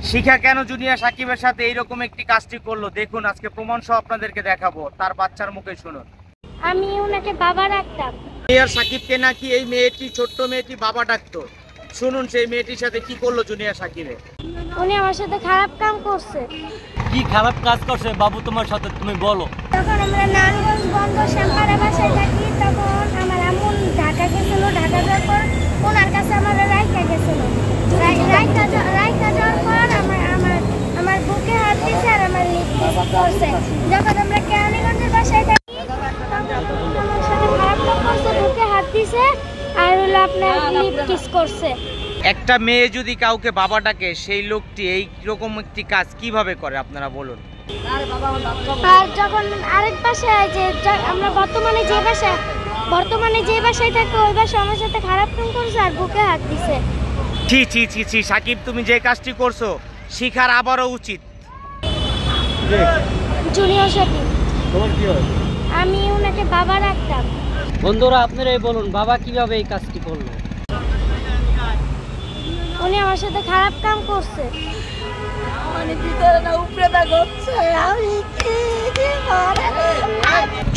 শিখা কেন জুনিয়র সাকিবের সাথে এইরকম একটি কাজটি করলো দেখুন, আজকে প্রমাণ সহ আপনাদেরকে দেখাবো। তার বাচ্চার মুখে শুনুন। আমি ওনাকে বাবা ডাকতাম। জুনিয়র সাকিবকে নাকি এই মেয়েটি, ছোট্ট মেয়েটি বাবা ডাকতো। শুনুন সেই মেয়েটির সাথে কি করলো জুনিয়র সাকিবে। উনি আমার সাথে খারাপ কাম করছে। কি খারাপ কাজ করছে বাবু তোমার সাথে, তুমি বলো। তখন আমরা নারায়ণগঞ্জ বন্ধ শ্যামপাড়া বাসায় থাকি, তখন আমার আম্মু ঢাকা গেছিল। ঢাকা যাওয়ার পর ওনার কাছে আমার রাইকা গেছিল। রাইকা যাওয়ার পর আমার বুকে হাত দিয়েছে আর আমার লিপ কিস করছে। যখন আমরা কেরানীগঞ্জের বাসায় থাকি তখন আমার সাথে খারাপ কাম করছে, বুকে হাত দিয়েছে আর হলো আপনার লিপ কিস করছে। একটা মেয়ে যদি কাউকে বাবা ডাকে, সেই লোকটি এই রকম একটি কাজ কিভাবে করে আপনারা বলুন। আর যখন আরেক বাসায় যে আমরা বর্তমানে যে বাসায় থাকি, ওই বাসায় আমার সাথে খারাপ কাম করছে আর বুকে হাত দিছে। ছি ছি ছি ছি, সাকিব তুমি যে কাজটি করছো শিখার আবারও উচিত। জুনিয়র সাকিব, তোমার কি হয়? আমি ওনাকে বাবা ডাকতাম। বন্ধুরা আপনারাই বলুন বাবা কিভাবে এই কাজটি করলো। উনি আমার সাথে খারাপ কাম করছে।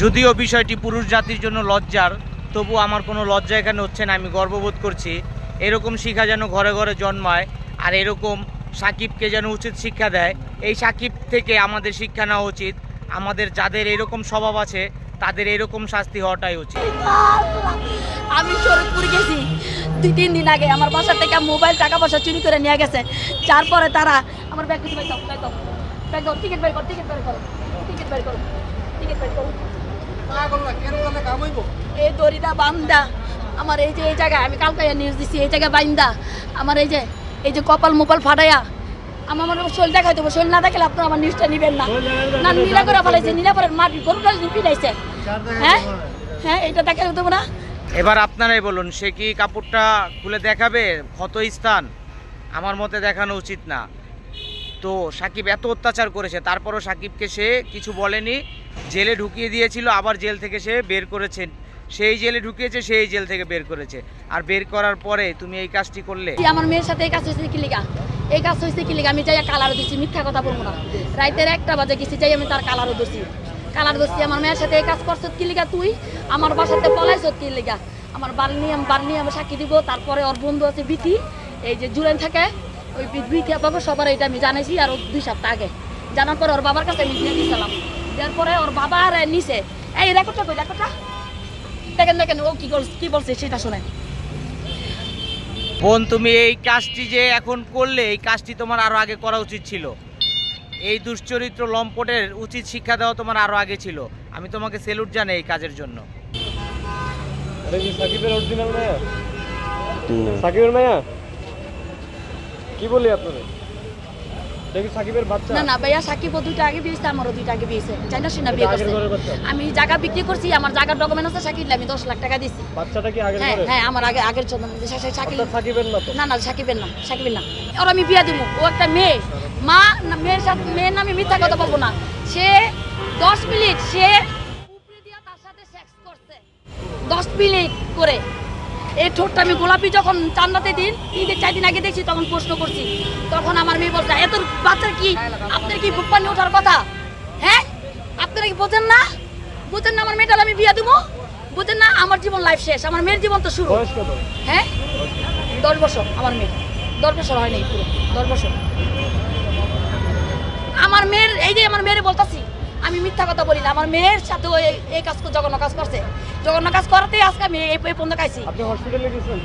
যদিও বিষয়টি পুরুষ জাতির জন্য লজ্জার, তবু আমার কোনো লজ্জা এখানে হচ্ছে না। আমি গর্ববোধ করছি। এরকম শিক্ষা যেন ঘরে ঘরে জন্মায়, আর এরকম সাকিবকে যেন উচিত শিক্ষা দেয়। এই সাকিব থেকে আমাদের শিক্ষা নেওয়া উচিত। আমাদের যাদের এরকম স্বভাব আছে তাদের এরকম শাস্তি হওয়াটাই উচিত। আমি শরীরপুর গেছি 2-3 দিন আগে, আমার বাসা থেকে মোবাইল, টাকা পয়সা চুরি করে নিয়ে গেছে। তারপরে তারা আমার ব্যাগ কিছু টিকিট বের করো। এই দড়িটা বান্দা আমার এই জায়গায়, আমি কালকে নিউজ দিচ্ছি, এই জায়গায় বাইন্দা আমার এই যে কপাল মোপাল ফাটাইয়া আমার শরীর দেখাই দেবো। শরীর না দেখলে আপনারা আমার নিউজটা নিবেন না। না নীলা করে ফেলাইছে, নীলা করে মাটি গরুটা পিটাইছে। হ্যাঁ এটা দেখা দেবো না। এবার আপনারাই বলুন, সে কি কাপড়টা খুলে দেখাবে ক্ষত স্থান? আমার মতে দেখানো উচিত না। তো সাকিব এত অত্যাচার করেছে, তারপরও সাকিবকে সে কিছু বলেনি, জেলে ঢুকিয়ে দিয়েছিল, আবার জেল থেকে সে বের করেছেন। সেই জেলে ঢুকিয়েছে, সেই জেল থেকে বের করেছে, আর বের করার পরে তুমি এই কাজটি করলে। আমার মেয়ের সাথে এই কাজ হয়েছে কি লিগা, আমি যাই কালারও দিচ্ছি, মিথ্যা কথা বলবো না। রাইতের 1টা বাজে গেছি, যাই আমি তার কালারও ধরছি। আমার মেয়ের সাথে এই কাজ করছো কি লিগা, তুই আমার বাসাতে পলাইছ কি লিগা। আমার বার্নি আমি সাক্ষী দিব। তারপরে ওর বন্ধু আছে বিথি, এই যে জুড়েন থাকে, ওই বিথি আপাকে সবার এটা আমি জানাইছি। আর 2 সপ্তাহ আগে জানার পরে ওর বাবার কাছে আমি দিয়ে দিয়েছিলাম। দেওয়ার পরে ওর বাবা আর নিচে এই রেকর্ডটা দেখেন ও কি বলছে সেটা শোনেন। বোন, তুমি এই কাজটি যে এখন করলে, এই কাজটি তোমার আরো আগে করা উচিত ছিল। এই দুশ্চরিত্র লম্পটের উচিত শিক্ষা দেওয়া তোমার আরো আগে ছিল। আমি তোমাকে স্যালুট জানাই এই কাজের জন্য। সাকিবের অরিজিনাল মায়া, সাকিবের মায়া কি বলি আপনাদের? সাকিবের বাচ্চা না ভাইয়া, সাকিব 2টা আগে বিয়েছে, আমারও 2টা আগে বিয়েছে। চাইনা শুনা বিয়ে করছে। আমি জায়গা বিক্রি করছি, আমার জায়গার ডকুমেন্ট আছে সাকিব, আমি 10 লাখ টাকা দিছি। বাচ্চাটা কি আগের ঘরে? হ্যাঁ আমার আগের জন্য সাকিবের না তো? না সাকিবের না। ওর আমি বিয়া দিব। ও একটা মেয়ে, মা না, মেয়ের নামে মিথ্যা কথা বলবো না। সে 10 মিনিট সে উপরে দিয়া তার সাথে সেক্স করছে, 10 মিনিট করে। এই ঠোঁটটা আমি গোলাপি যখন চান্দাতে দিন 3-4 দিন আগে দেখছি, তখন প্রশ্ন করছি। তখন আমার মেয়ে বলছে, এত বাচ্চার কি আপনার কি বুক পানি ওঠার কথা? হ্যাঁ আপনারা কি বোঝেন না আমার মেয়েটার আমি বিয়া দিব? বুঝেন না? আমার জীবন লাইফ শেষ, আমার মেয়ের জীবন তো শুরু। হ্যাঁ 10 বছর আমার মেয়ে, 10 বছর হয় নাই, পুরো 10 বছর। আমার মেয়ের আমার মেয়েরে বলতাছি, আমি মিথ্যা কথা বলি না। আমার মেয়ের সাথে এই কাজ জঘন্য কাজ করছে, জঘন্য কাজ করাতেই আজকে আমি এই পর্যন্ত খাইছি। আপনি হসপিটালে গেছিলেন?